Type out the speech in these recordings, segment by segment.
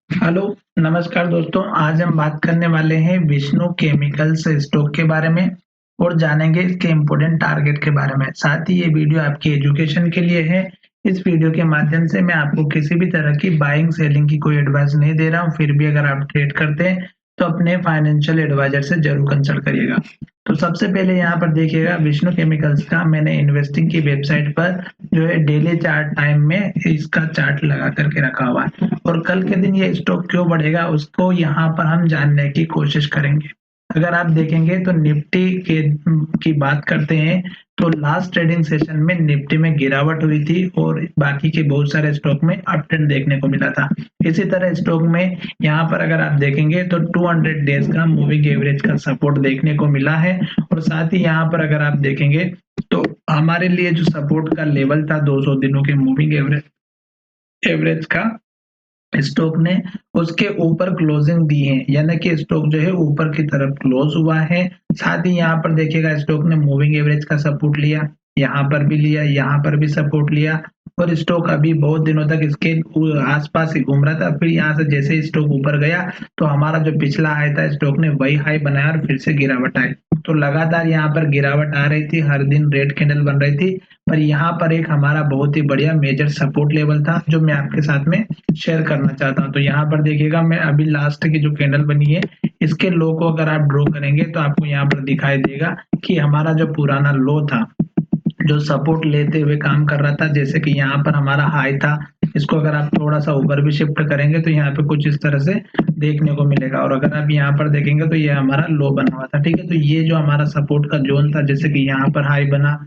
Hello, नमस्कार दोस्तों। आज हम बात करने वाले हैं विष्णु केमिकल्स स्टॉक के बारे में और जानेंगे इसके इम्पोर्टेंट टारगेट के बारे में। साथ ही ये वीडियो आपकी एजुकेशन के लिए है। इस वीडियो के माध्यम से मैं आपको किसी भी तरह की बाइंग सेलिंग की कोई एडवाइस नहीं दे रहा हूँ। फिर भी अगर आप ट्रेड करते हैं तो अपने फाइनेंशियल एडवाइजर से जरूर कंसल्ट करिएगा। तो सबसे पहले यहाँ पर देखिएगा, विष्णु केमिकल्स का मैंने इन्वेस्टिंग की वेबसाइट पर जो है डेली चार्ट टाइम में इसका चार्ट लगा करके रखा हुआ है और कल के दिन ये स्टॉक क्यों बढ़ेगा उसको यहाँ पर हम जानने की कोशिश करेंगे। अगर आप देखेंगे तो निफ्टी के की बात करते हैं तो लास्ट ट्रेडिंग सेशन में निफ्टी में गिरावट हुई थी और बाकी के बहुत सारे स्टॉक में अप ट्रेंड देखने को मिला था। इसी तरह स्टॉक में यहाँ पर अगर आप देखेंगे तो 200 डेज का मूविंग एवरेज का सपोर्ट देखने को मिला है और साथ ही यहाँ पर अगर आप देखेंगे तो हमारे लिए जो सपोर्ट का लेवल था 200 दिनों के मूविंग एवरेज एवरेज का स्टॉक ने उसके ऊपर क्लोजिंग दी है, यानी कि स्टॉक जो है ऊपर की तरफ क्लोज हुआ है। साथ ही यहाँ पर देखिएगा स्टॉक ने मूविंग एवरेज का सपोर्ट लिया, यहाँ पर भी लिया, यहाँ पर भी सपोर्ट लिया और स्टॉक अभी बहुत दिनों तक इसके आसपास ही घूम रहा था। फिर यहाँ से जैसे स्टॉक ऊपर गया तो हमारा जो पिछला हाई था स्टॉक ने वही हाई बनाया और फिर से गिरावट आई। तो लगातार यहाँ पर गिरावट आ रही थी, हर दिन रेड कैंडल बन रही थी, पर यहाँ पर एक हमारा बहुत ही बढ़िया मेजर सपोर्ट लेवल था जो मैं आपके साथ में शेयर करना चाहता हूँ। तो यहाँ पर देखिएगा, मैं अभी लास्ट की जो कैंडल बनी है इसके लो को अगर आप ड्रॉ करेंगे तो आपको यहाँ पर दिखाई देगा कि हमारा जो पुराना लो था जो सपोर्ट लेते हुए काम कर रहा था, जैसे कि यहाँ पर हमारा हाई था, इसको अगर आप थोड़ा सा ऊपर भी शिफ्ट करेंगे तो यहाँ पे कुछ इस तरह से देखने को मिलेगा और अगर आप यहाँ पर देखेंगे तो ये हमारा लो बना हुआ था। ठीक है, तो ये जो हमारा सपोर्ट का जोन था, जैसे कि यहाँ पर हाई बना,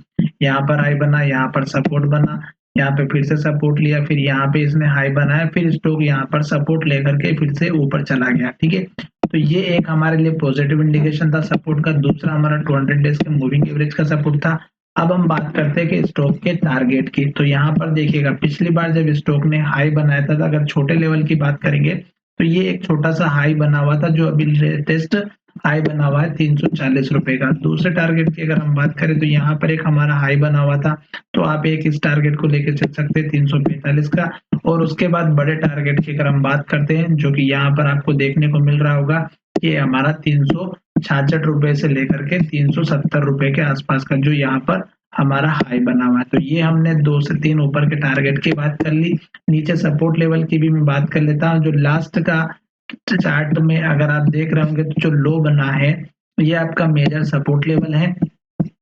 यहाँ पर हाई बना, यहाँ पर सपोर्ट बना, यहाँ पे फिर से सपोर्ट लिया, फिर यहाँ पे इसने हाई बनाया, फिर स्टॉक यहाँ पर सपोर्ट लेकर के फिर से ऊपर चला गया। ठीक है, तो ये एक हमारे लिए पॉजिटिव इंडिकेशन था सपोर्ट का। दूसरा हमारा 200 डेज के मूविंग एवरेज का सपोर्ट था। अब हम बात करते हैं कि स्टॉक के टारगेट की। तो यहाँ पर देखिएगा, पिछली बार जब स्टॉक ने हाई बनाया था, अगर छोटे लेवल की बात करेंगे तो ये एक छोटा सा हाई बना हुआ था जो अभी लेटेस्ट हाई बना हुआ है 340 रुपए का। दूसरे टारगेट की अगर हम बात करें तो यहाँ पर एक हमारा हाई बना हुआ था, तो आप एक इस टारगेट को लेकर चल सकते हैं 345 का। और उसके बाद बड़े टारगेट की अगर हम बात करते हैं, जो कि यहाँ पर आपको देखने को मिल रहा होगा, ये हमारा 366 रुपए से लेकर के 370 रुपए के आसपास का जो यहाँ पर हमारा हाई बना हुआ है। तो ये हमने 2 से 3 ऊपर के टारगेट की बात कर ली। नीचे सपोर्ट लेवल की भी मैं बात कर लेता हूँ। जो लास्ट का चार्ट में अगर आप देख रहे होंगे तो जो लो बना है ये आपका मेजर सपोर्ट लेवल है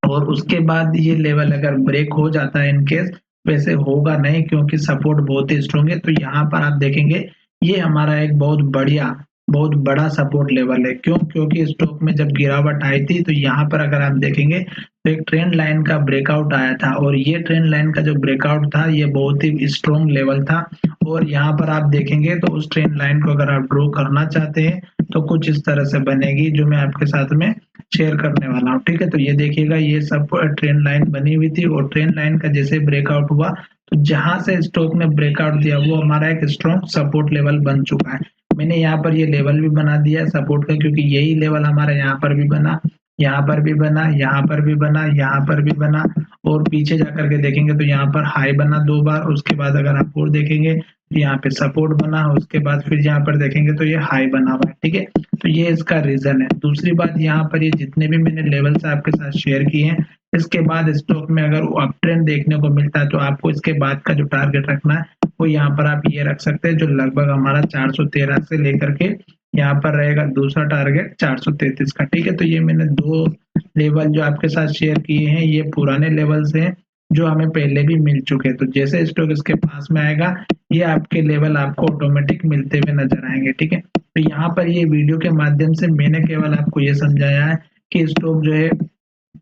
और उसके बाद ये लेवल अगर ब्रेक हो जाता है, इन केस वैसे होगा नहीं क्योंकि सपोर्ट बहुत ही स्ट्रॉन्ग है, तो यहाँ पर आप देखेंगे ये हमारा एक बहुत बड़ा सपोर्ट लेवल है। क्यों? क्योंकि स्टॉक में जब गिरावट आई थी तो यहाँ पर अगर आप देखेंगे तो एक ट्रेंड लाइन का ब्रेकआउट आया था और ये ट्रेंड लाइन का जो ब्रेकआउट था ये बहुत ही स्ट्रॉन्ग लेवल था और यहाँ पर आप देखेंगे तो उस ट्रेंड लाइन को अगर आप ड्रॉ करना चाहते हैं तो कुछ इस तरह से बनेगी जो मैं आपके साथ में शेयर करने वाला हूँ। ठीक है, तो ये देखिएगा, ये सब ट्रेंड लाइन बनी हुई थी और ट्रेंड लाइन का जैसे ब्रेकआउट हुआ तो जहां से स्टॉक ने ब्रेकआउट दिया वो हमारा एक स्ट्रॉन्ग सपोर्ट लेवल बन चुका है। मैंने यहाँ पर ये लेवल भी बना दिया है सपोर्ट का, क्योंकि यही लेवल हमारा यहाँ पर भी बना, यहाँ पर भी बना, यहाँ पर भी बना, यहाँ पर भी बना और पीछे जाकर के देखेंगे तो यहाँ पर हाई बना 2 बार। उसके बाद अगर आप और देखेंगे यहाँ पे सपोर्ट बना, उसके बाद फिर यहाँ पर देखेंगे तो ये हाई बना हुआ है। ठीक है, तो ये इसका रीजन है। दूसरी बात, यहाँ पर ये जितने भी मैंने लेवल्स आपके साथ शेयर किए हैं, इसके बाद स्टॉक में अगर अप ट्रेंड देखने को मिलता है तो आपको इसके बाद का जो टारगेट रखना है वो यहाँ पर आप ये रख सकते हैं, जो लगभग हमारा 413 से लेकर के यहाँ पर रहेगा दूसरा टारगेट 433 का। ठीक है, तो ये मैंने 2 लेवल जो आपके साथ शेयर किए हैं ये पुराने लेवल्स हैं जो हमें पहले भी मिल चुके हैं। तो जैसे स्टॉक इसके पास में आएगा ये आपके लेवल आपको ऑटोमेटिक मिलते हुए नजर आएंगे। ठीक है, तो यहाँ पर ये वीडियो के माध्यम से मैंने केवल आपको ये समझाया है कि स्टॉक जो है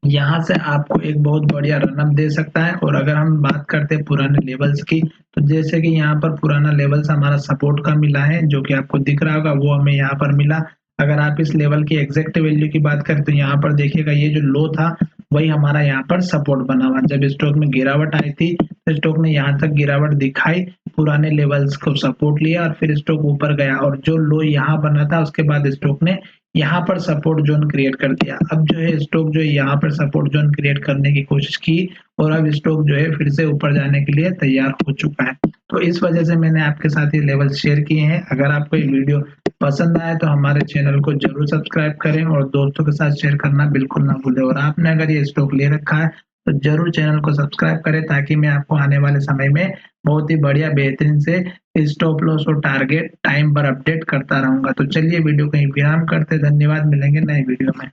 यहाँ से आपको एक बहुत बढ़िया रनअप दे सकता है। और अगर हम बात करते हैं पुराने लेवल्स की, तो जैसे कि यहाँ पर पुराना लेवल्स हमारा सपोर्ट का मिला है जो कि आपको दिख रहा होगा, वो हमें यहाँ पर मिला। अगर आप इस लेवल की एग्जैक्ट वैल्यू की बात करें तो यहाँ पर देखिएगा ये जो लो था वही हमारा यहाँ पर सपोर्ट बना हुआ। जब स्टॉक में गिरावट आई थी तो स्टॉक ने यहाँ तक गिरावट दिखाई, पुराने लेवल्स को सपोर्ट लिया और फिर स्टॉक ऊपर गया और जो लो यहाँ बना था उसके बाद स्टॉक ने यहाँ पर सपोर्ट जोन क्रिएट कर दिया। अब जो है स्टॉक जो है यहाँ पर सपोर्ट जोन क्रिएट करने की कोशिश की और अब स्टॉक जो है फिर से ऊपर जाने के लिए तैयार हो चुका है। तो इस वजह से मैंने आपके साथ ये लेवल शेयर किए हैं। अगर आपको ये वीडियो पसंद आए तो हमारे चैनल को जरूर सब्सक्राइब करें और दोस्तों के साथ शेयर करना बिल्कुल ना भूलें। और आपने अगर ये स्टॉक ले रखा है तो जरूर चैनल को सब्सक्राइब करें, ताकि मैं आपको आने वाले समय में बहुत ही बढ़िया बेहतरीन से स्टॉप लॉस और टारगेट टाइम पर अपडेट करता रहूंगा। तो चलिए वीडियो को यहीं विराम करते, धन्यवाद, मिलेंगे नए वीडियो में।